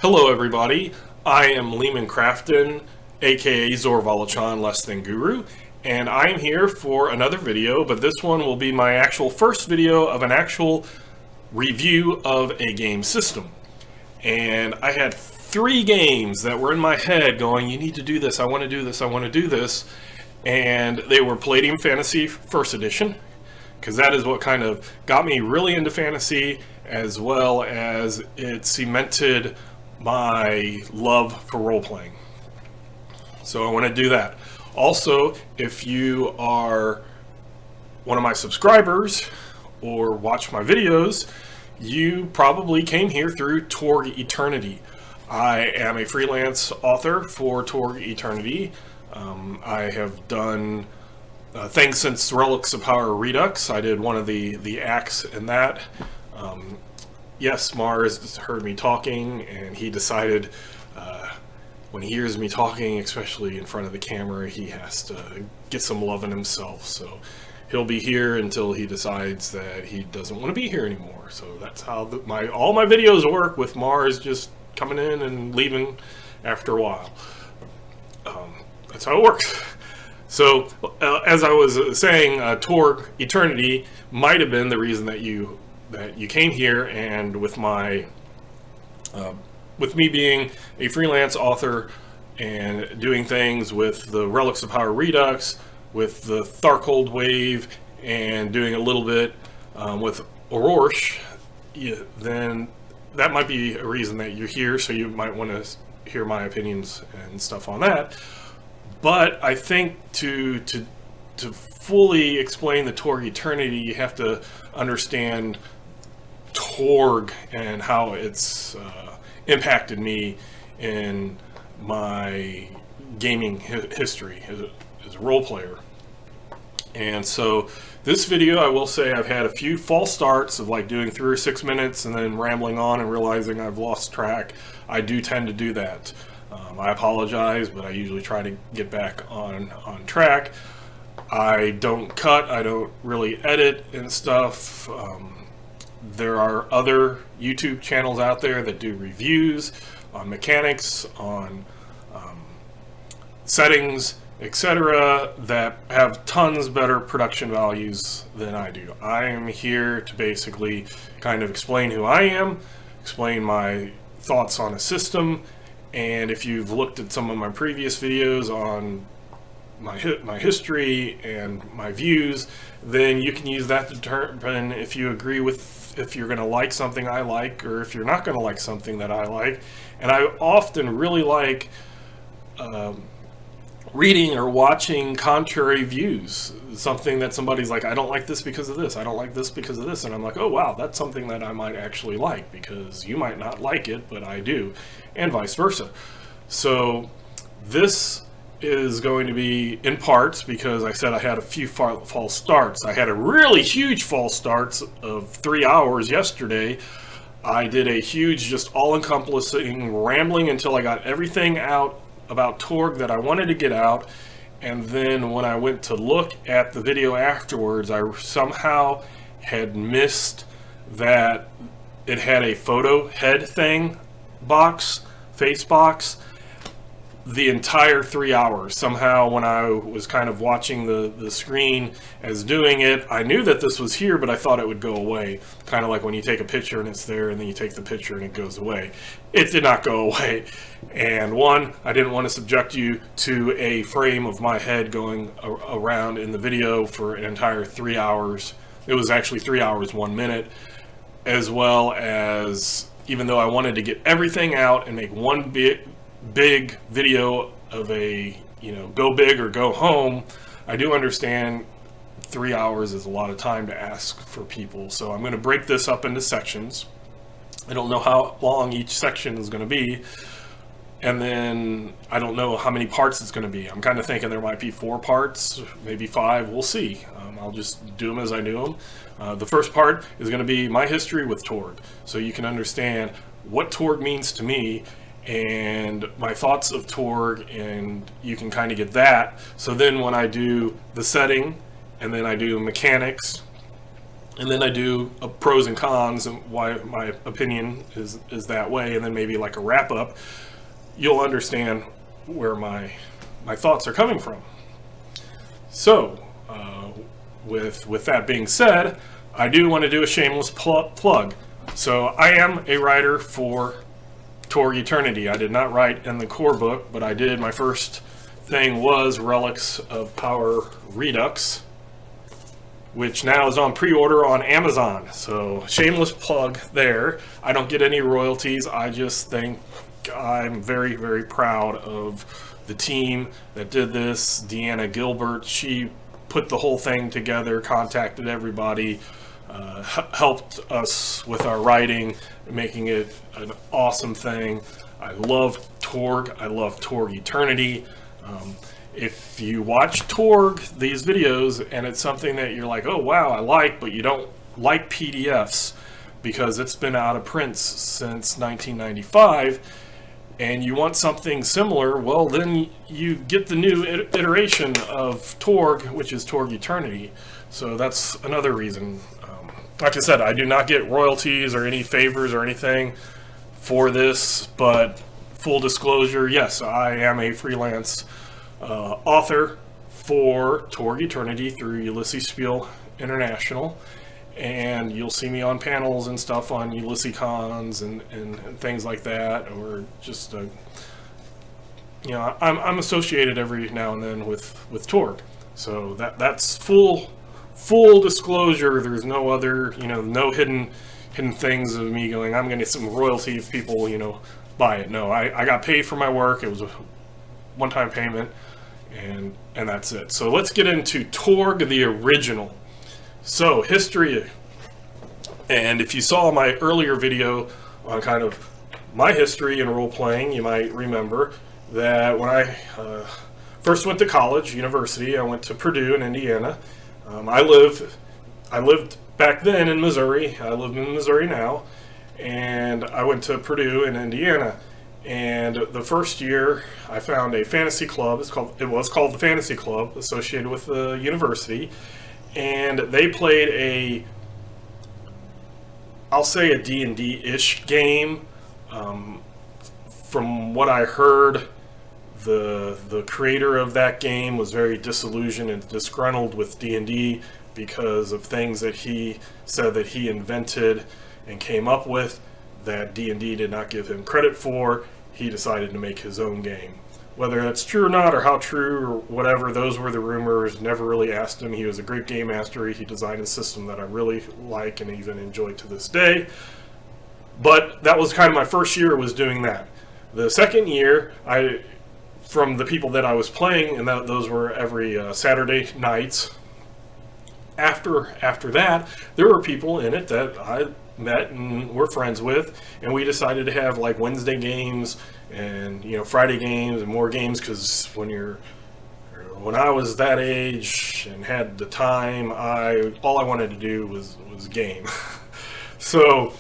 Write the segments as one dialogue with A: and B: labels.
A: Hello everybody, I am Lehman Crafton, aka Zorvalachan Less Than Guru, and I am here for another video, but this one will be my actual first video of an actual review of a game system. And I had 3 games that were in my head going, you need to do this, I want to do this, I want to do this, and they were Palladium Fantasy First Edition, because that is what kind of got me really into fantasy, as well as it cemented my love for role-playing. So I want to do that. Also, if you are one of my subscribers or watch my videos, you probably came here through Torg Eternity. I am a freelance author for Torg Eternity. I have done things since Relics of Power Redux. I did one of the acts in that. Yes, Mars heard me talking, and he decided when he hears me talking, especially in front of the camera, he has to get some love in himself. So he'll be here until he decides that he doesn't want to be here anymore. So that's how all my videos work, with Mars just coming in and leaving after a while. That's how it works. So as I was saying, Torg Eternity might have been the reason that you came here, and with my with me being a freelance author and doing things with the Relics of Power Redux, with the Tharcold Wave, and doing a little bit with Orosh, then that might be a reason that you're here, so you might want to hear my opinions and stuff on that. But I think to fully explain the Torg Eternity, you have to understand Torg and how it's impacted me in my gaming history as a role player. And so this video, I will say I've had a few false starts of like doing 3 or 6 minutes and then rambling on and realizing I've lost track. I do tend to do that. I apologize, but I usually try to get back on track. I don't cut, I don't really edit and stuff. There are other YouTube channels out there that do reviews on mechanics, on settings, etc., that have tons better production values than I do. I am here to basically kind of explain who I am, explain my thoughts on a system, and if you've looked at some of my previous videos on my history and my views, then you can use that to determine if you agree with, if you're going to like something I like, or if you're not going to like something that I like. And I often really like reading or watching contrary views. Something that somebody's like, I don't like this because of this, I don't like this because of this, and I'm like, oh wow, that's something that I might actually like, because you might not like it, but I do, and vice versa. So this is going to be in parts, because I said I had a few false starts. I had a really huge false starts of 3 hours yesterday. I did a huge, just all-encompassing rambling until I got everything out about Torg that I wanted to get out, and then when I went to look at the video afterwards, I somehow had missed that it had a photo head thing box, face box, the entire 3 hours. Somehow when I was kind of watching the screen as doing it, I knew that this was here, but I thought it would go away. Kind of like when you take a picture and it's there, and then you take the picture and it goes away. It did not go away. And one, I didn't want to subject you to a frame of my head going around in the video for an entire 3 hours. It was actually 3 hours, 1 minute, as well as, even though I wanted to get everything out and make one big video of a, go big or go home, I do understand 3 hours is a lot of time to ask for people. So I'm going to break this up into sections. I don't know how long each section is going to be, and then I don't know how many parts it's going to be. I'm kind of thinking there might be 4 parts, maybe 5, we'll see. I'll just do them as I do them. The first part is going to be my history with Torg, so you can understand what Torg means to me and my thoughts of Torg, and you can kind of get that. So then when I do the setting, and then I do mechanics, and then I do a pros and cons and why my opinion is that way, and then maybe like a wrap up. You'll understand where my thoughts are coming from. So, with that being said, I do want to do a shameless plug. So I am a writer for Torg Eternity. I did not write in the core book, but I did. My first thing was Relics of Power Redux, which now is on pre-order on Amazon. So shameless plug there. I don't get any royalties. I just think I'm very, very proud of the team that did this. Deanna Gilbert, she put the whole thing together, contacted everybody, helped us with our writing, making it an awesome thing. I love Torg. I love Torg Eternity. If you watch Torg, these videos, and it's something that you're like, oh wow, I like, but you don't like PDFs because it's been out of print since 1995, and you want something similar, well then you get the new iteration of Torg, which is Torg Eternity. So that's another reason. Like I said, I do not get royalties or any favors or anything for this, but full disclosure, yes, I am a freelance author for Torg Eternity through Ulysses Spiel International, and you'll see me on panels and stuff on UlysseCons and things like that, or just you know, I'm associated every now and then with Torg, so that's full disclosure. There's no other, you know, no hidden things of me going, I'm gonna get some royalty if people, you know, buy it. No, I got paid for my work. It was a one-time payment, and that's it. So let's get into Torg the original. So history, and if you saw my earlier video on kind of my history in role-playing, you might remember that when I first went to college, university, I went to Purdue in Indiana. I lived back then in Missouri. I live in Missouri now, and I went to Purdue in Indiana. And the first year, I found a fantasy club. It was called the Fantasy Club, associated with the university, and they played I'll say a D&D-ish game. From what I heard, the creator of that game was very disillusioned and disgruntled with D&D because of things that he said that he invented and came up with that D&D did not give him credit for. He decided to make his own game. Whether that's true or not, or how true or whatever, those were the rumors. Never really asked him. He was a great game master. He designed a system that I really like and even enjoy to this day. But that was kind of my first year, was doing that. The second year, from the people that I was playing, and those were every Saturday nights. After that, there were people in it that I met and were friends with, and we decided to have like Wednesday games and, you know, Friday games and more games, because when I was that age and had the time, all I wanted to do was game. So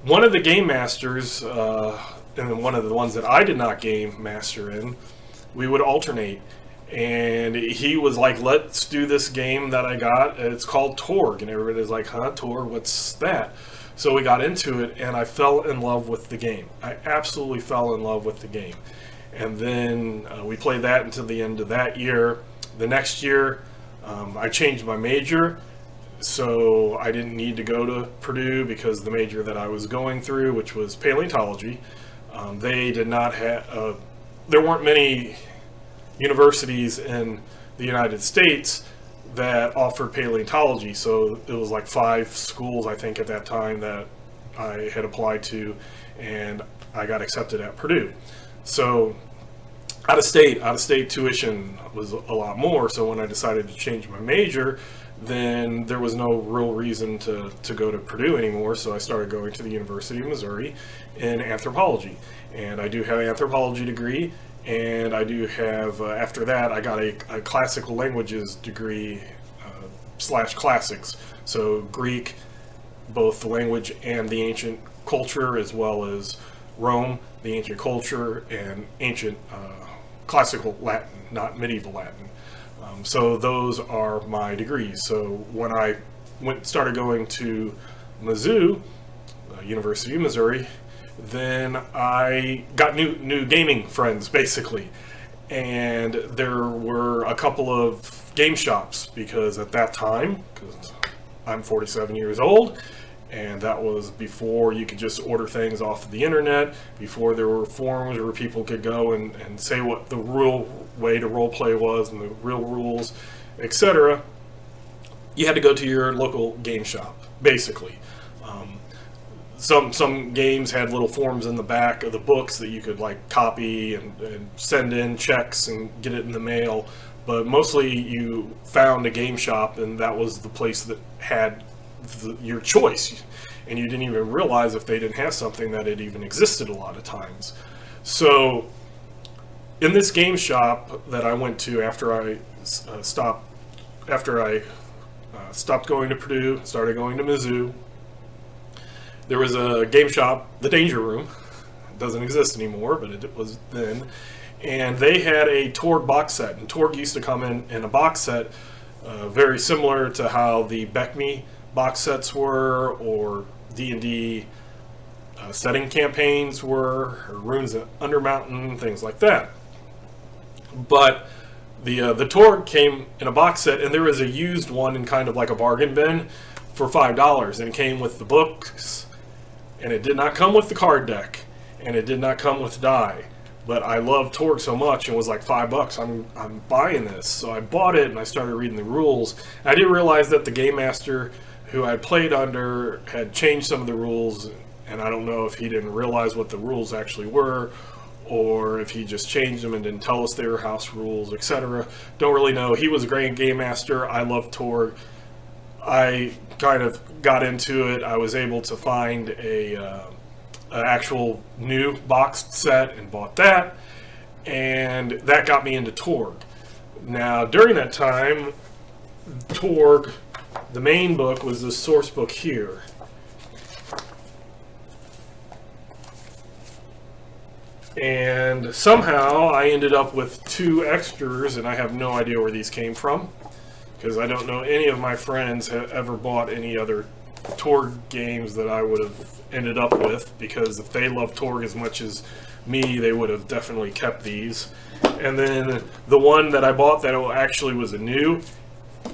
A: one of the game masters, and one of the ones that I did not game master in, we would alternate. And he was like, let's do this game that I got. It's called Torg. And everybody's like, huh, Torg, what's that? So we got into it, and I fell in love with the game. I absolutely fell in love with the game. And then we played that until the end of that year. The next year, I changed my major. So I didn't need to go to Purdue, because the major that I was going through, which was paleontology, they did not have, there weren't many universities in the United States that offered paleontology. So it was like 5 schools, I think, at that time that I had applied to, and I got accepted at Purdue. So out of state tuition was a lot more. So when I decided to change my major, then there was no real reason to go to Purdue anymore. So I started going to the University of Missouri in anthropology, and I do have an anthropology degree. And I do have, after that, I got a classical languages degree / classics. So Greek, both the language and the ancient culture, as well as Rome, the ancient culture, and ancient classical Latin, not medieval Latin. So those are my degrees. So when I started going to Mizzou, University of Missouri, then I got new gaming friends, basically. And there were a couple of game shops, because at that time, because I'm 47 years old, and that was before you could just order things off of the internet, before there were forums where people could go and say what the real way to role play was and the real rules, etc. You had to go to your local game shop, basically. Some games had little forms in the back of the books that you could like copy and send in checks and get it in the mail, but mostly you found a game shop, and that was the place that had your choice, and you didn't even realize if they didn't have something that it even existed a lot of times. So in this game shop that I went to after I stopped going to Purdue, started going to Mizzou, there was a game shop, the Danger Room. It doesn't exist anymore, but it was then. And they had a Torg box set. And Torg used to come in a box set very similar to how the Beckme box sets were, or D&D setting campaigns were, or Runes of Undermountain, things like that. But the Torg came in a box set, and there was a used one in kind of like a bargain bin for $5. And it came with the books, and it did not come with the card deck, and it did not come with die. But I love Torg so much, and it was like $5. I'm buying this. So I bought it, and I started reading the rules. I didn't realize that the game master who I played under had changed some of the rules, and I don't know if he didn't realize what the rules actually were, or if he just changed them and didn't tell us they were house rules, etc. Don't really know. He was a great game master. I love Torg. I kind of got into it. I was able to find an actual new boxed set and bought that, and that got me into Torg. Now, during that time, Torg, the main book, was the source book here. And somehow I ended up with 2 extras, and I have no idea where these came from, because I don't know any of my friends have ever bought any other Torg games that I would have ended up with, because if they love Torg as much as me, they would have definitely kept these. And then the one that I bought that actually was a new,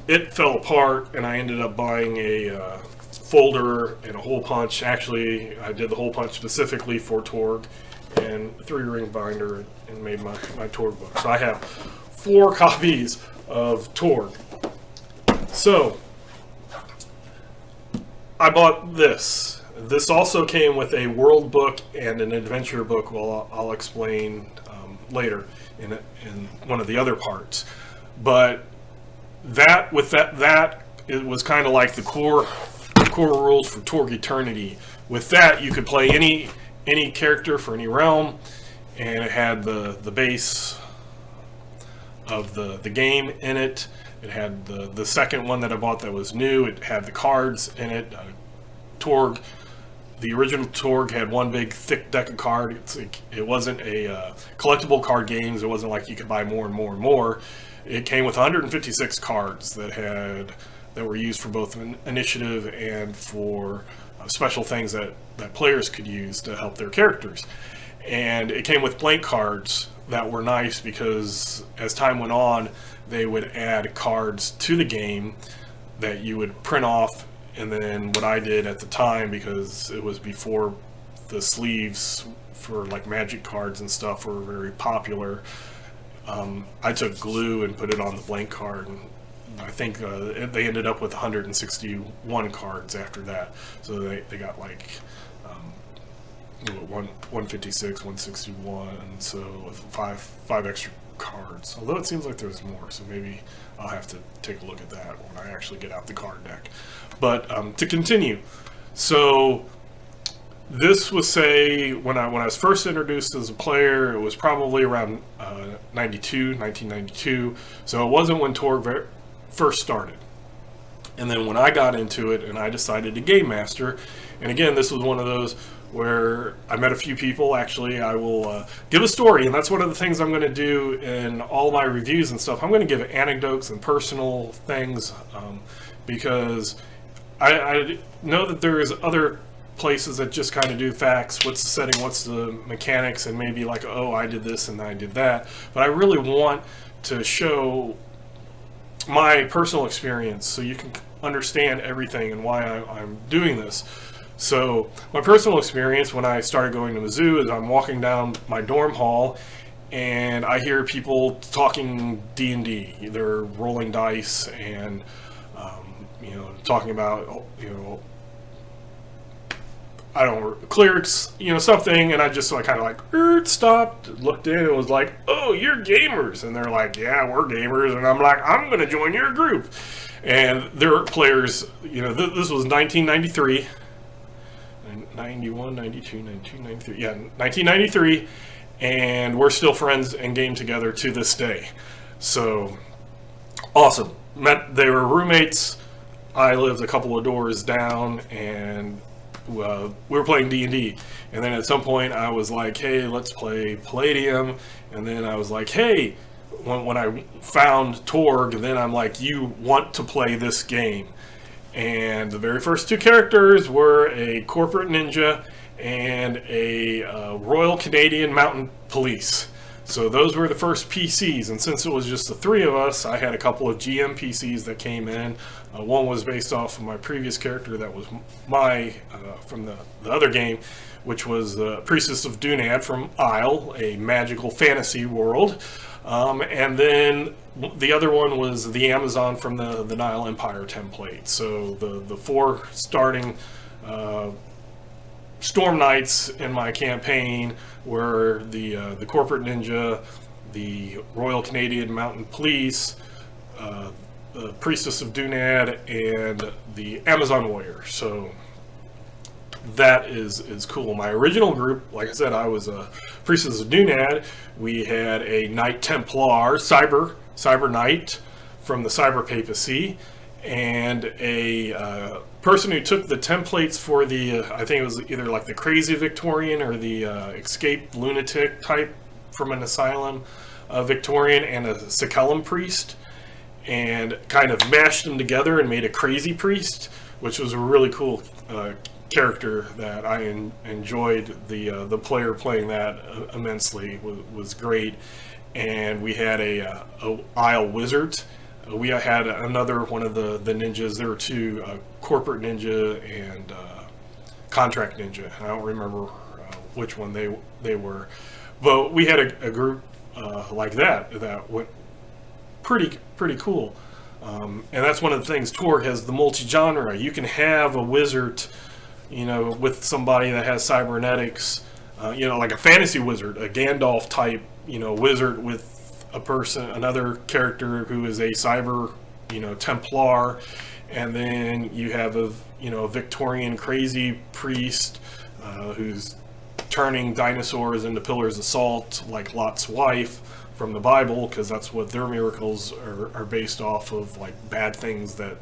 A: it fell apart, and I ended up buying a folder and a hole punch. Actually, I did the hole punch specifically for Torg, and 3-ring binder, and made my Torg book. So I have 4 copies of Torg. So I bought this. This also came with a world book and an adventure book. Well, I'll explain later in one of the other parts. But that it was kind of like the core rules for Torg Eternity. With that, you could play any character for any realm, and it had the base of the game in it. It had the second one that I bought that was new. It had the cards in it. Torg, the original Torg, had one big thick deck of cards. It wasn't a collectible card games. It wasn't like you could buy more and more and more. It came with 156 cards that were used for both initiative and for special things that players could use to help their characters. And it came with blank cards that were nice, because as time went on, they would add cards to the game that you would print off. And then what I did at the time, because it was before the sleeves for like magic cards and stuff were very popular, I took glue and put it on the blank card, and I think they ended up with 161 cards after that. So they got like 156, 161, and so five extra cards. Although it seems like there's more, so maybe I'll have to take a look at that when I actually get out the card deck. But to continue, so this was, say, when I was first introduced as a player, it was probably around 1992. So it wasn't when Torg first started. And then when I got into it and I decided to game master, and again, this was one of those where I met a few people. Actually, I will give a story, and that's one of the things I'm going to do in all my reviews and stuff. I'm going to give anecdotes and personal things, because I know that there's other places that just kind of do facts, what's the setting, what's the mechanics, and maybe like, oh, I did this and I did that. But I really want to show my personal experience so you can understand everything and why I'm doing this. So my personal experience when I started going to Mizzou is I'm walking down my dorm hall and I hear people talking D&D. They're rolling dice and you know, talking about, you know, I don't clerics, you know, something, and I just kind of like stopped, looked in, and was like, "Oh, you're gamers," and they're like, "Yeah, we're gamers," and I'm like, "I'm going to join your group," and there are players, you know, this was 1993, 91, 92, 92, 93, yeah, 1993, and we're still friends and game together to this day. So awesome. They were roommates. I lived a couple of doors down, and we were playing D&D, and then at some point I was like, hey, let's play Palladium, and then I was like, hey, when I found Torg, then I'm like, you want to play this game. And the very first two characters were a corporate ninja and a Royal Canadian Mounted Police. So those were the first PCs, and since it was just the three of us, I had a couple of GM PCs that came in. One was based off of my previous character that was from the other game, which was Priestess of Dunad from Isle, a magical fantasy world. And then the other one was the Amazon from the Nile Empire template. So the four starting Storm Knights in my campaign were the Corporate Ninja, the Royal Canadian Mounted Police, the Priestess of Dunad, and the Amazon Warrior. So that is cool. My original group, like I said, I was a Priestess of Dunad. We had a Knight Templar, Cyber Knight from the Cyber Papacy, and a person who took the templates for the, I think it was either like the Crazy Victorian or the Escaped Lunatic type from an asylum Victorian, and a Sakellum Priest, and kind of mashed them together and made a Crazy Priest, which was a really cool character that I enjoyed. The player playing that immensely was great. And we had a Isle Wizard. We had another one of the ninjas. There were two, Corporate Ninja and Contract Ninja. I don't remember which one they were, but we had a group like that went pretty cool. And that's one of the things. Torg has the multi-genre. You can have a wizard, you know, with somebody that has cybernetics, you know, like a fantasy wizard, a Gandalf type, you know, wizard with another character who is a cyber, you know, Templar, and then you have a Victorian crazy priest who's turning dinosaurs into pillars of salt, like Lot's wife from the Bible, because that's what their miracles are based off of, like bad things that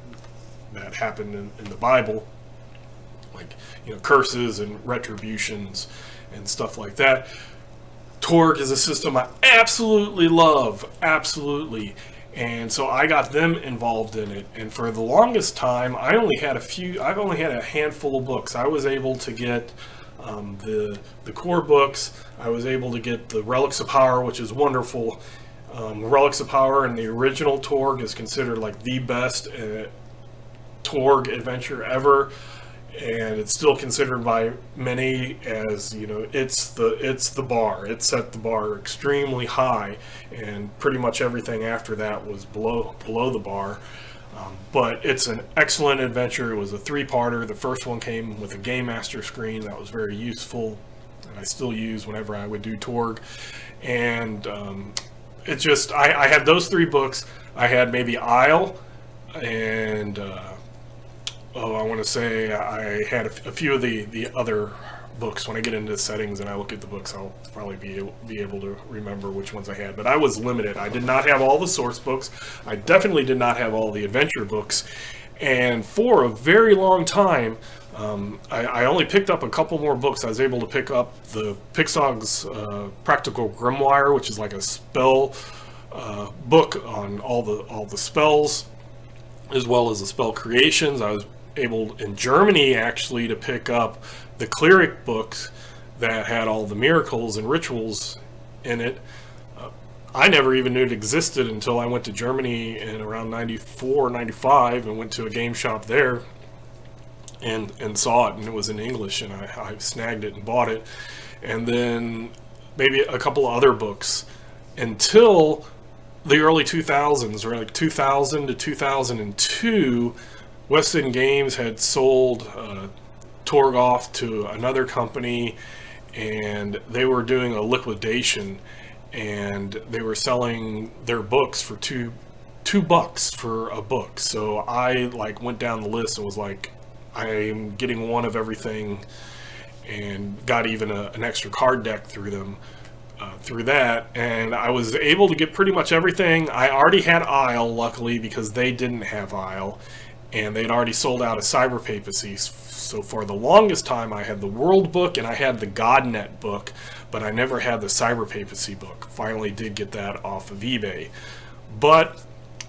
A: happened in the Bible, like, you know, curses and retributions and stuff like that. Torg is a system I absolutely love, absolutely, and so I got them involved in it. And for the longest time, I've only had a handful of books. I was able to get the core books. I was able to get the Relics of Power, which is wonderful. Relics of Power and the original Torg is considered like the best Torg adventure ever. And it's still considered by many as, you know, it's the bar. It set the bar extremely high, and pretty much everything after that was below the bar. But it's an excellent adventure. It was a three-parter. The first one came with a Game Master screen that was very useful, and I still use whenever I would do Torg. And it just, I had those three books. I had maybe Isle and I want to say I had a few of the other books. When I get into the settings and I look at the books, I'll probably be able to remember which ones I had. But I was limited. I did not have all the source books. I definitely did not have all the adventure books. And for a very long time, I only picked up a couple more books. I was able to pick up the Pixog's Practical Grimoire, which is like a spell book on all the spells, as well as the spell creations. I was able in Germany actually to pick up the cleric books that had all the miracles and rituals in it. I never even knew it existed until I went to Germany in around 94, 95 and went to a game shop there and saw it, and it was in English, and I snagged it and bought it. And then maybe a couple of other books until the early 2000s, or like 2000 to 2002, West End Games had sold Torg off to another company, and they were doing a liquidation, and they were selling their books for $2 for a book. So I like went down the list and was like, I'm getting one of everything, and got even an extra card deck through them. Through that, and I was able to get pretty much everything. I already had Isle, luckily, because they didn't have Isle, and they'd already sold out of Cyber Papacy. So for the longest time I had the World book and I had the Godnet book, but I never had the Cyber Papacy book. Finally did get that off of eBay. But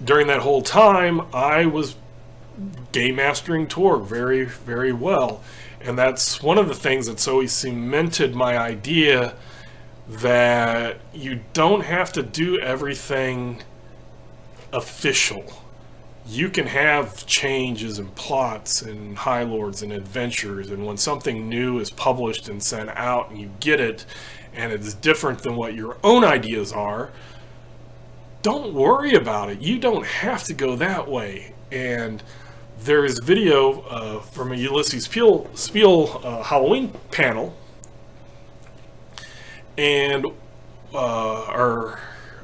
A: during that whole time I was game mastering Torg very, very well, and that's one of the things that's always cemented my idea that you don't have to do everything official. You can have changes and plots and High Lords and adventures, and when something new is published and sent out and you get it and it's different than what your own ideas are, don't worry about it. You don't have to go that way. And there's video from a Ulysses Spiel Halloween panel, and or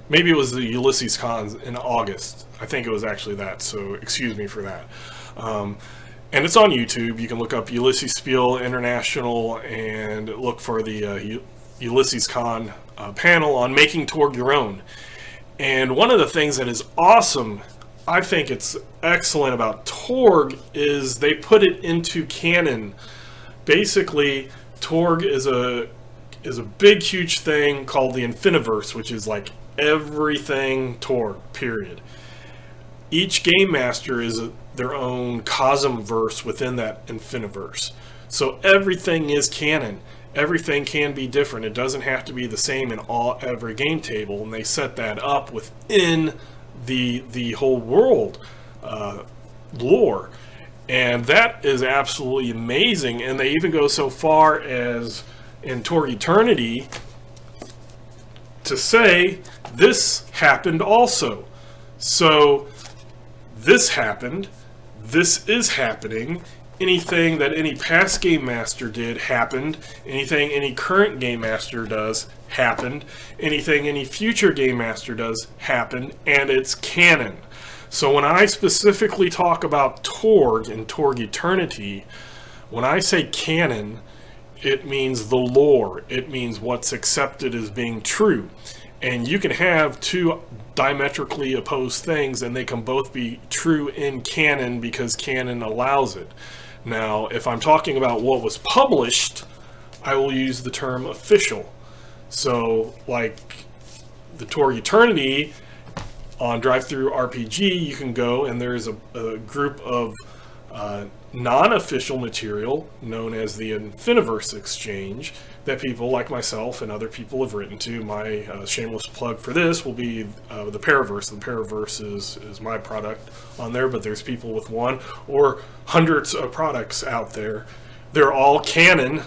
A: maybe it was the Ulysses Con in August. I think it was actually that, so excuse me for that. And it's on YouTube. You can look up Ulysses Spiel International and look for the Ulysses Con panel on making Torg your own. And one of the things that is awesome, I think it's excellent about Torg, is they put it into canon. Basically, Torg is a big, huge thing called the Infiniverse, which is like everything Torg, period. Each game master is their own Cosmverse within that Infiniverse. So everything is canon. Everything can be different. It doesn't have to be the same in every game table, and they set that up within the whole world lore. And that is absolutely amazing. And they even go so far as in Torg Eternity to say this happened also. So this happened, this is happening, anything that any past game master did happened, anything any current game master does happened, anything any future game master does happened, and it's canon. So when I specifically talk about Torg and Torg Eternity, when I say canon, it means the lore. It means what's accepted as being true. And you can have two diametrically opposed things, and they can both be true in canon because canon allows it. Now, if I'm talking about what was published, I will use the term official. So, like the Torg Eternity on Drive-Thru RPG, you can go and there's a group of non-official material known as the Infiniverse Exchange that people like myself and other people have written to. My shameless plug for this will be the Paraverse. The Paraverse is my product on there, but there's people with one or hundreds of products out there. They're all canon.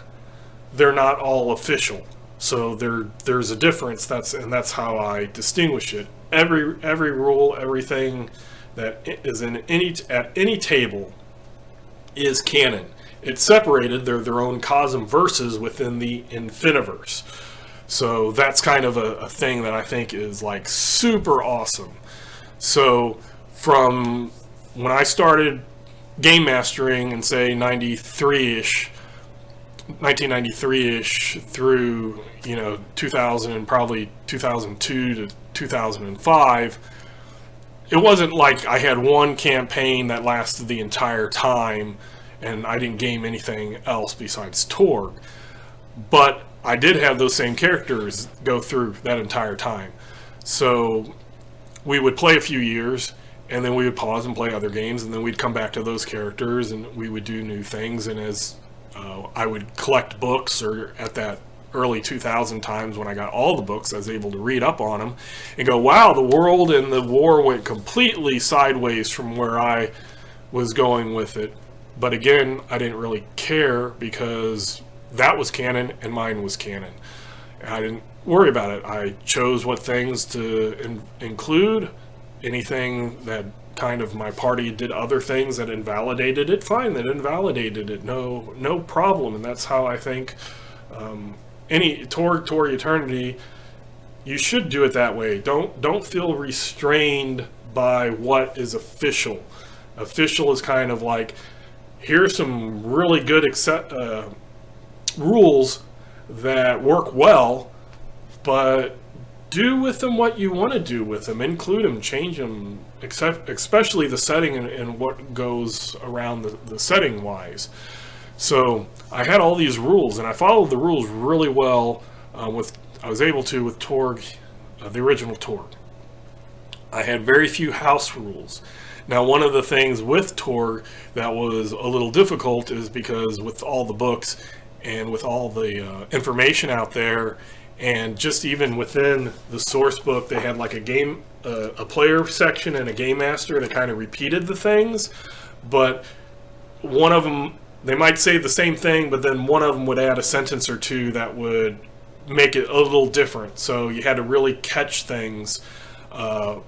A: They're not all official. So there's a difference. That's how I distinguish it. Every rule, everything that is in at any table is canon. It's separated. They're their own Cosmverses within the Infiniverse. So that's kind of a thing that I think is like super awesome. So from when I started game mastering in say 93-ish, 1993-ish through 2000 and probably 2002 to 2005, it wasn't like I had one campaign that lasted the entire time and I didn't game anything else besides Torg. But I did have those same characters go through that entire time. So we would play a few years, and then we would pause and play other games, and then we'd come back to those characters, and we would do new things. And as I would collect books, or at that early 2000 times when I got all the books, I was able to read up on them and go, wow, the world and the war went completely sideways from where I was going with it. But again, I didn't really care, because that was canon and mine was canon. I didn't worry about it. I chose what things to include. Anything that kind of my party did other things that invalidated it, fine, that invalidated it, no problem. And that's how I think any Torg Eternity, you should do it that way. Don't feel restrained by what is official. Official is kind of like, here's some really good rules that work well, but do with them what you want to do with them. Include them, change them, especially the setting and what goes around the setting wise. So I had all these rules, and I followed the rules really well. I was able to with Torg, the original Torg. I had very few house rules. Now, one of the things with Torg that was a little difficult is because with all the books and with all the information out there, and just even within the source book, they had like a player section and a game master that kind of repeated the things, but one of them, they might say the same thing, but then one of them would add a sentence or two that would make it a little different. So you had to really catch things. And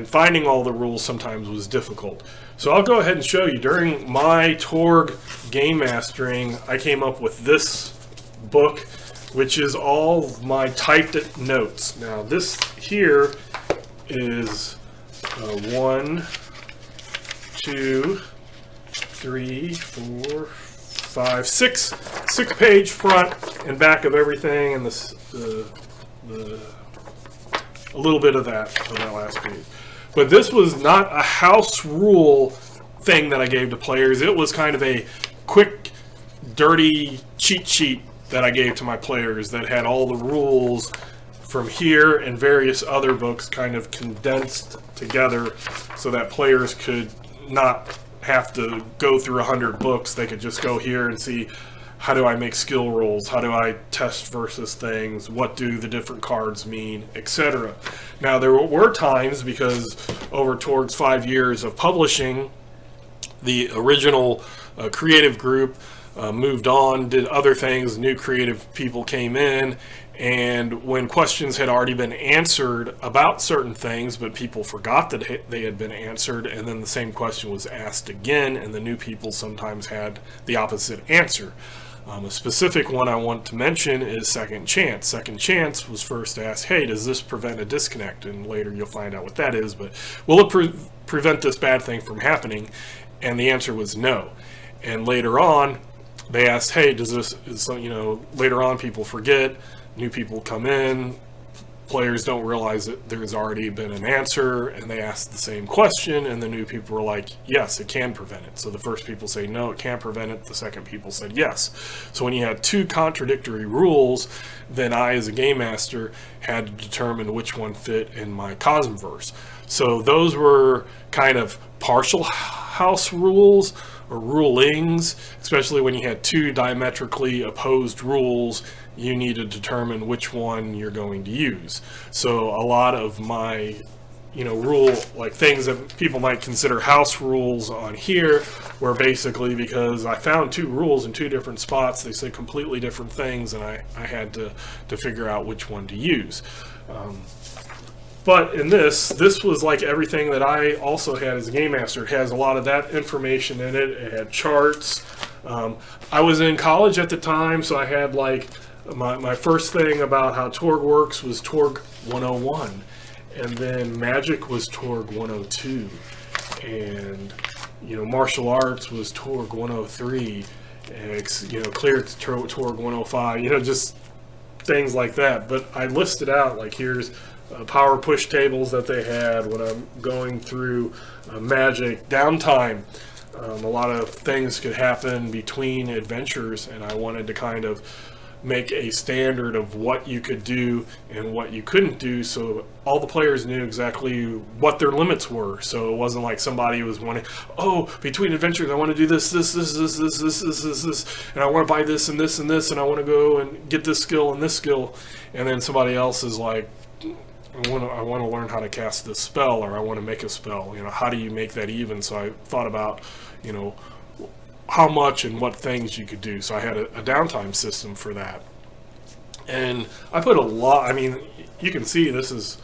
A: finding all the rules sometimes was difficult. So I'll go ahead and show you. During my Torg game mastering, I came up with this book, which is all my typed notes. Now this here is 1, 2, 3, 4, 5, 6 page front and back of everything, and a little bit of that on that last page. But this was not a house rule thing that I gave to players. It was kind of a quick, dirty cheat sheet that I gave to my players that had all the rules from here and various other books kind of condensed together, so that players could not have to go through 100 books. They could just go here and see, how do I make skill rolls? How do I test versus things? What do the different cards mean, etc. Now, there were times, because over Torg's 5 years of publishing, the original creative group moved on, did other things, new creative people came in, and when questions had already been answered about certain things, but people forgot that they had been answered, and then the same question was asked again, and the new people sometimes had the opposite answer. A specific one I want to mention is Second Chance. Second Chance was first asked, hey, does this prevent a disconnect? And later you'll find out what that is, but will it prevent this bad thing from happening? And the answer was no. And later on, they asked, hey, does this, later on people forget, new people come in, players don't realize that there's already been an answer, and they ask the same question, and the new people were like, yes, it can prevent it. So the first people say, no, it can't prevent it. The second people said, yes. So when you had two contradictory rules, then I, as a game master, had to determine which one fit in my Cosmverse. So those were kind of partial house rules, or rulings, especially when you had two diametrically opposed rules. You need to determine which one you're going to use. So a lot of my, rule, like things that people might consider house rules on here, were basically because I found two rules in two different spots. They say completely different things, and I had to figure out which one to use. But in this was like everything that I also had as a game master. It has a lot of that information in it. It had charts. I was in college at the time, so I had like my first thing about how Torg works was Torg 101, and then Magic was Torg 102, and martial arts was Torg 103, and clear Torg 105. Just things like that. But I listed out, like, here's power push tables that they had when I'm going through Magic downtime. A lot of things could happen between adventures, and I wanted to kind of make a standard of what you could do and what you couldn't do, so all the players knew exactly what their limits were. So it wasn't like somebody was wanting, oh, between adventures I want to do this, and I want to buy this and this and this, and I want to go and get this skill and this skill, and then somebody else is like, I want to learn how to cast this spell, or I want to make a spell. You know, how do you make that even? So I thought about, you know, how much and what things you could do. So I had a downtime system for that. And I put a lot, I mean, you can see this is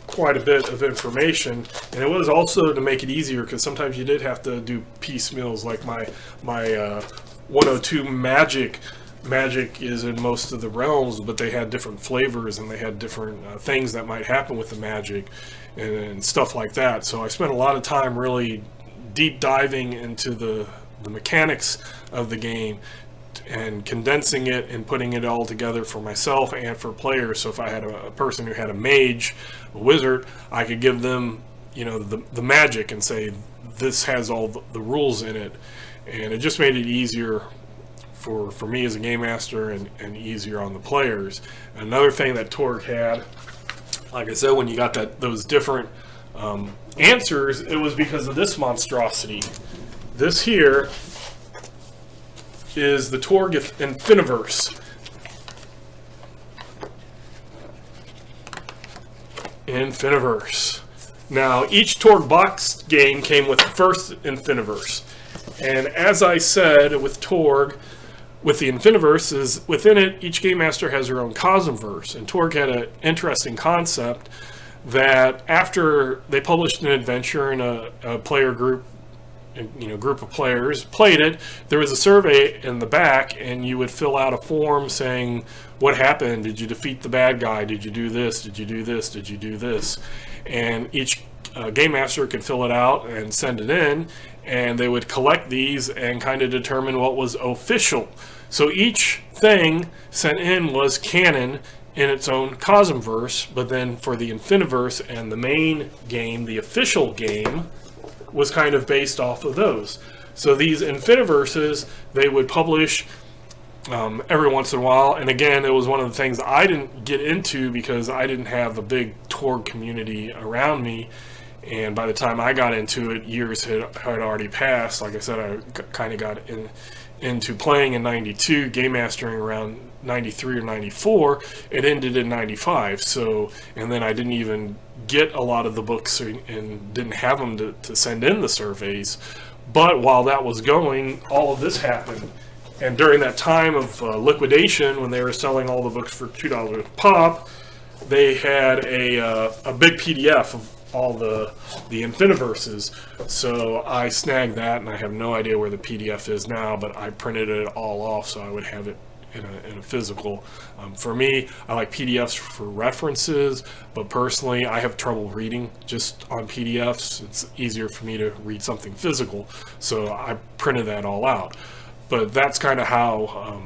A: quite a bit of information, and it was also to make it easier, because sometimes you did have to do piecemeals, like my 102 magic is in most of the realms, but they had different flavors and they had different things that might happen with the magic and stuff like that. So I spent a lot of time really deep diving into the mechanics of the game and condensing it and putting it all together for myself and for players. So if I had a person who had a mage, a wizard, I could give them, you know, the magic and say, this has all the rules in it. And it just made it easier for me as a game master, and easier on the players. Another thing that Torg had, like I said, when you got those different answers, it was because of this monstrosity. This here is the Torg Infiniverse. Now, each Torg box game came with the first Infiniverse. And as I said, with Torg, with the Infiniverse, is within it, each game master has their own Cosmverse. And Torg had an interesting concept that after they published an adventure and a player group, you know, group of players played it, there was a survey in the back, and you would fill out a form saying what happened. Did you defeat the bad guy? Did you do this? Did you do this? Did you do this? And each game master could fill it out and send it in, and they would collect these and kind of determine what was official. So each thing sent in was canon in its own Cosmverse, but then for the Infiniverse and the main game, the official game, was kind of based off of those. So these Infiniverses, they would publish every once in a while, and again, it was one of the things I didn't get into because I didn't have a big Torg community around me, and by the time I got into it, years had already passed. Like I said, I kind of got into playing in 92, game mastering around 93 or 94. It ended in 95, so, and then I didn't even get a lot of the books and didn't have them to send in the surveys. But while that was going, all of this happened. And during that time of liquidation, when they were selling all the books for $2 a pop, they had a big PDF of all the Infiniverses. So I snagged that, and I have no idea where the PDF is now, but I printed it all off so I would have it in a physical. For me, I like PDFs for references, but personally I have trouble reading just on PDFs. It's easier for me to read something physical, so I printed that all out. But that's kind of how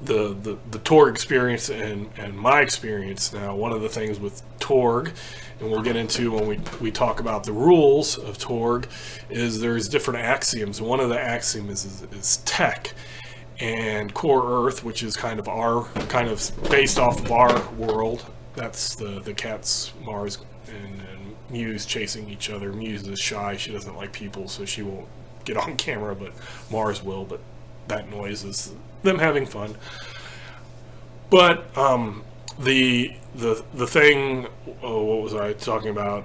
A: the Torg experience and my experience. Now, one of the things with Torg, and we'll get into when we talk about the rules of Torg, is there's different axioms. One of the axioms is tech, and core Earth, which is kind of based off of our world. That's the cats, Mars and Muse, chasing each other. Muse is shy; she doesn't like people, so she won't get on camera, but Mars will. But that noise is them having fun. But the thing, what was I talking about?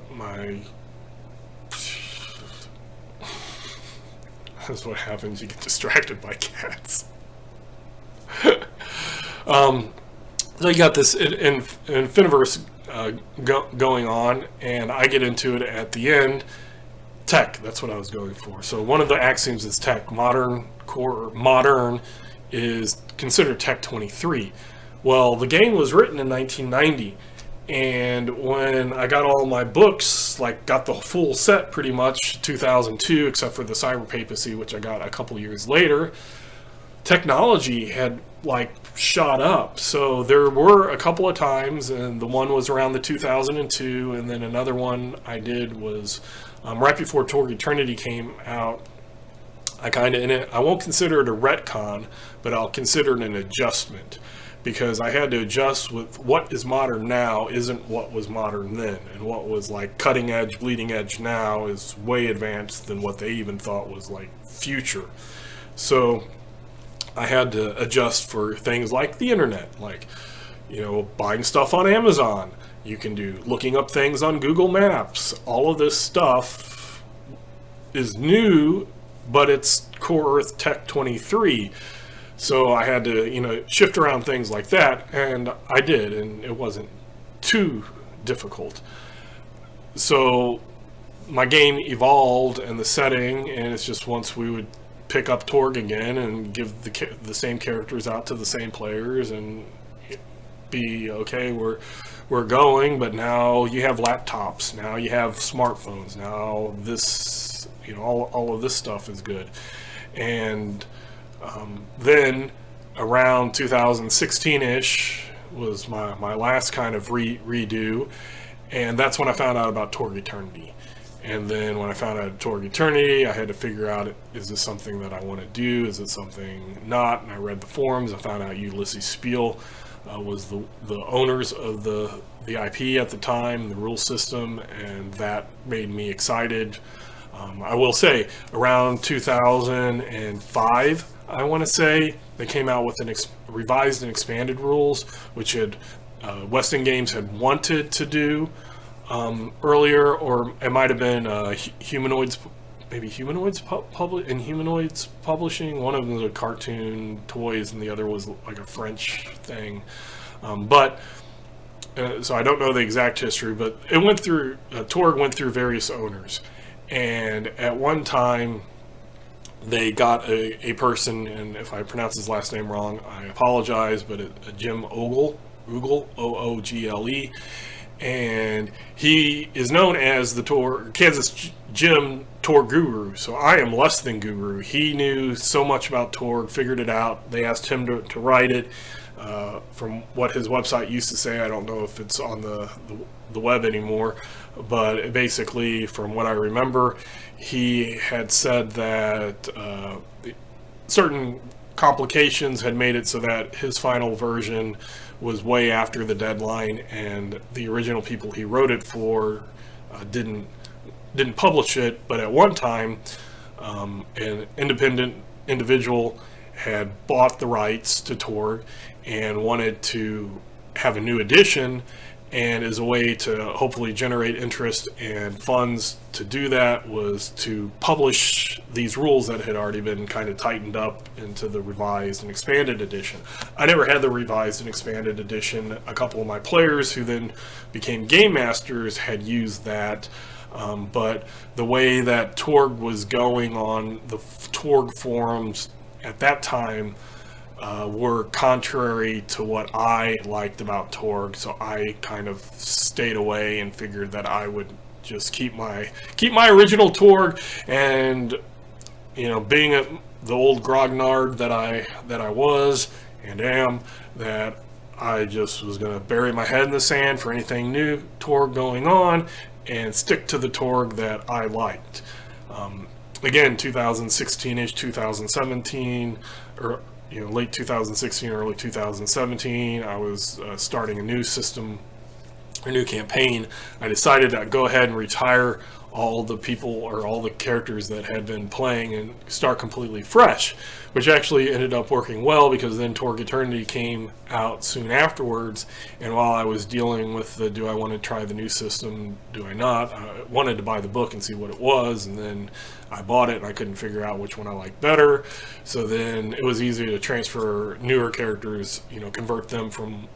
A: That's what happens. You get distracted by cats. So you got this Infiniverse going on, and I get into it at the end. Tech, that's what I was going for. So one of the axioms is tech. Modern is considered Tech 23. Well, the game was written in 1990, and when I got all my books, like got the full set pretty much 2002, except for the Cyber Papacy, which I got a couple years later, technology had like shot up. So there were a couple of times, and the one was around the 2002, and then another one I did was right before Torg Eternity came out. I won't consider it a retcon, but I'll consider it an adjustment, because I had to adjust with what is modern now isn't what was modern then, and what was like cutting edge, bleeding edge now is way advanced than what they even thought was like future. So I had to adjust for things like the internet, like, you know, buying stuff on Amazon. You can do looking up things on Google Maps. All of this stuff is new, but it's Core Earth Tech 23. So I had to, you know, shift around things like that, and I did, and it wasn't too difficult. So my game evolved in the setting, and it's just once we would pick up Torg again and give the same characters out to the same players and be okay, we're going, but now you have laptops, now you have smartphones, now this, you know, all of this stuff is good. And then around 2016-ish was my last kind of redo, and that's when I found out about Torg Eternity. And then when I found out Torg Eternity, I had to figure out, is this something that I want to do? Is it something not? And I read the forums. I found out Ulysses Spiel was the owners of the IP at the time, the rule system, and that made me excited. I will say, around 2005, I want to say, they came out with an revised and expanded rules, which had Weston Games had wanted to do earlier, or it might have been Humanoids, maybe Humanoids Publishing. One of them was a cartoon toys, and the other was like a French thing. So I don't know the exact history, but it went through, Torg went through various owners, and at one time they got a person, and if I pronounce his last name wrong, I apologize, but Jim Ogle, O-O-G-L-E, and he is known as the Kansas Jim Torg Guru. So I am less than guru. He knew so much about Torg, figured it out. They asked him to write it. From what his website used to say, I don't know if it's on the web anymore, but basically, from what I remember, he had said that certain complications had made it so that his final version was way after the deadline, and the original people he wrote it for didn't publish it. But at one time, an independent individual had bought the rights to Torg and wanted to have a new edition, and as a way to hopefully generate interest and funds to do that was to publish these rules that had already been kind of tightened up into the revised and expanded edition. I never had the revised and expanded edition. A couple of my players who then became game masters had used that, but the way that Torg was going on the Torg forums at that time were contrary to what I liked about Torg, so I kind of stayed away and figured that I would just keep my original Torg, and, you know, being the old grognard that I was and am, that I just was going to bury my head in the sand for anything new Torg going on and stick to the Torg that I liked. Again, 2016-ish, 2017, or, you know, late 2016, early 2017, I was starting a new system, a new campaign. I decided to go ahead and retire all the people or all the characters that had been playing and start completely fresh, which actually ended up working well, because then Torg Eternity came out soon afterwards, and while I was dealing with the do I want to try the new system, do I not, I wanted to buy the book and see what it was, and then I bought it and I couldn't figure out which one I liked better. So then it was easy to transfer newer characters, you know, convert them from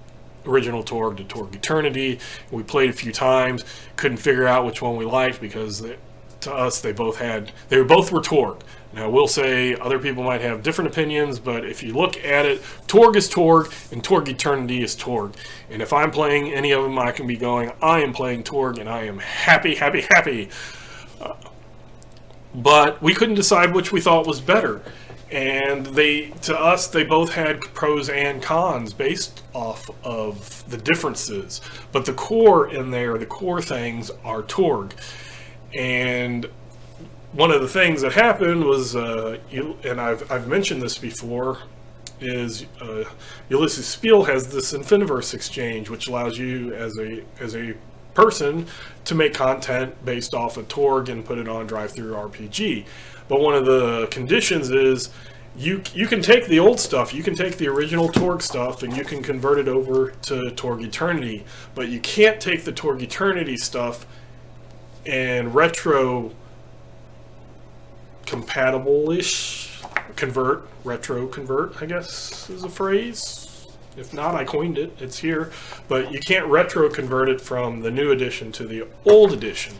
A: original Torg to Torg Eternity. We played a few times, couldn't figure out which one we liked, because to us they both were Torg. Now I will say other people might have different opinions, but if you look at it, Torg is Torg and Torg Eternity is Torg. And if I'm playing any of them, I can be going, I am playing Torg and I am happy, happy, happy. But we couldn't decide which we thought was better. And to us, they both had pros and cons based off of the differences. But the core in there, the core things are Torg. And one of the things that happened was, and I've mentioned this before, is Ulysses Spiel has this Infiniverse exchange, which allows you as a person to make content based off of Torg and put it on Drive-Thru RPG. But one of the conditions is you can take the old stuff, you can take the original Torg stuff, and you can convert it over to Torg Eternity, but you can't take the Torg Eternity stuff and retro compatible-ish retro convert, I guess is a phrase. If not, I coined it, it's here. But you can't retro convert it from the new edition to the old edition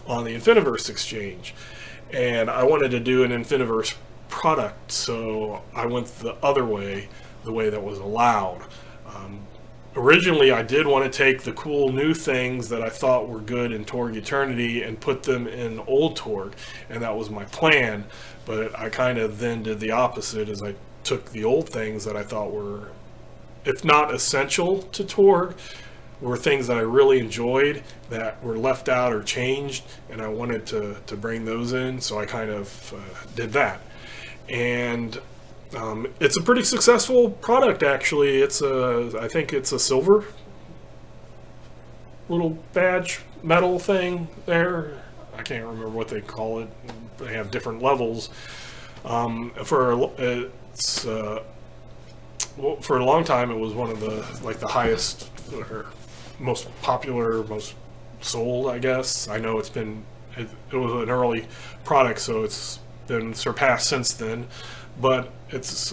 A: on the Infiniverse exchange. And I wanted to do an Infiniverse product, so I went the other way, the way that was allowed. Originally, I did want to take the cool new things that I thought were good in Torg Eternity and put them in old Torg, and that was my plan. But I kind of then did the opposite, as I took the old things that I thought were, if not essential to Torg, were things that I really enjoyed that were left out or changed, and I wanted to bring those in, so I kind of did that. And it's a pretty successful product, actually. I think it's a silver little badge metal thing there. I can't remember what they call it. They have different levels. For a long time, it was one of the highest or most popular, most sold, I guess. I know it was an early product, so it's been surpassed since then. But it's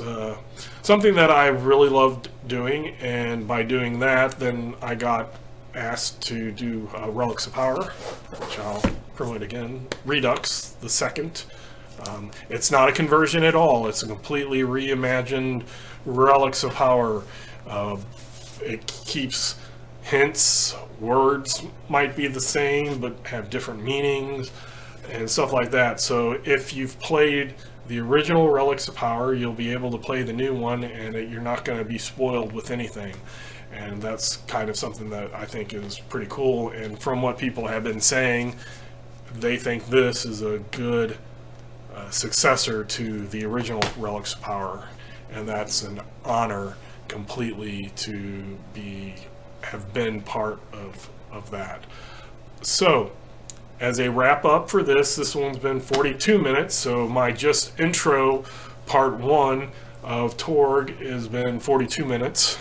A: something that I really loved doing, and by doing that, then I got asked to do Relics of Power, which I'll promote again. Redux, the second. It's not a conversion at all. It's a completely reimagined Relics of Power. It keeps hints, words might be the same, but have different meanings and stuff like that. So if you've played the original Relics of Power, you'll be able to play the new one, and you're not going to be spoiled with anything. And that's kind of something that I think is pretty cool. And from what people have been saying, they think this is a good successor to the original Relics of Power, and that's an honor completely to have been part of that. So, as a wrap up for this one's been 42 minutes, so my just intro part 1 of Torg has been 42 minutes.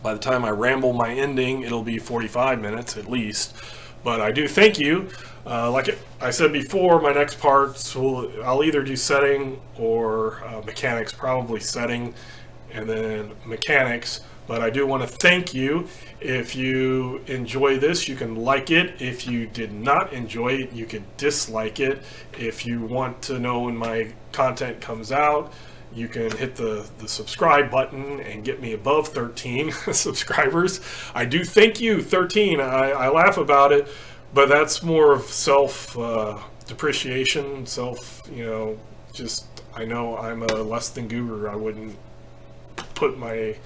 A: By the time I ramble my ending, it'll be 45 minutes at least. But I do thank you. Like I said before, my next parts, I'll either do setting or mechanics, probably setting and then mechanics. But I do want to thank you. If you enjoy this, you can like it. If you did not enjoy it, you could dislike it. If you want to know when my content comes out, you can hit the subscribe button and get me above 13 subscribers. I do thank you, 13. I laugh about it, but that's more of self-depreciation, I know I'm a less than guru. I wouldn't put I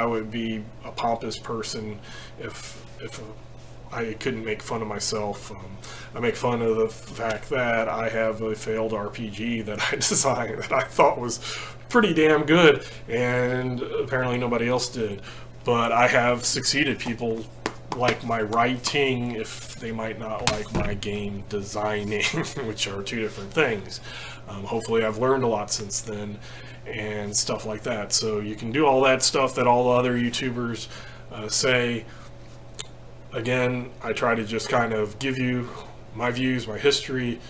A: would be a pompous person if I couldn't make fun of myself. I make fun of the fact that I have a failed RPG that I designed that I thought was pretty damn good, and apparently nobody else did. But I have succeeded. People like my writing if they might not like my game designing, which are two different things. Hopefully I've learned a lot since then and stuff like that. So you can do all that stuff that all the other YouTubers say. Again, I try to just kind of give you my views, my history,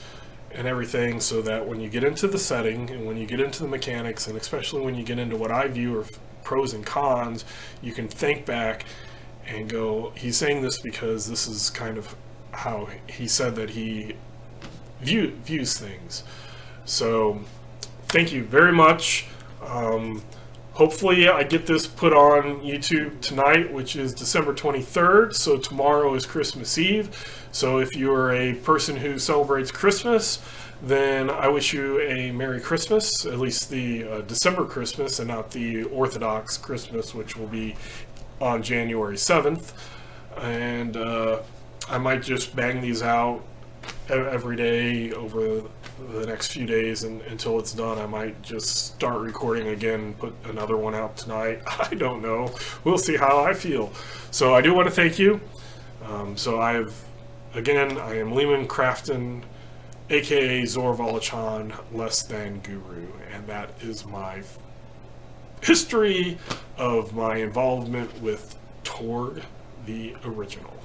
A: and everything, so that when you get into the setting and when you get into the mechanics, and especially when you get into what I view are pros and cons, you can think back and go, he's saying this because this is kind of how he said that he views things. So thank you very much. Hopefully I get this put on YouTube tonight, which is December 23rd, so tomorrow is Christmas Eve. So if you are a person who celebrates Christmas, then I wish you a Merry Christmas, at least the December Christmas and not the Orthodox Christmas, which will be on January 7th. And I might just bang these out every day over the next few days and until it's done. I might just start recording again, put another one out tonight. I don't know. We'll see how I feel. So I do want to thank you. Again, I am Lehman Crafton, aka Zor Valachan, less than Guru, and that is my history of my involvement with Torg, the original.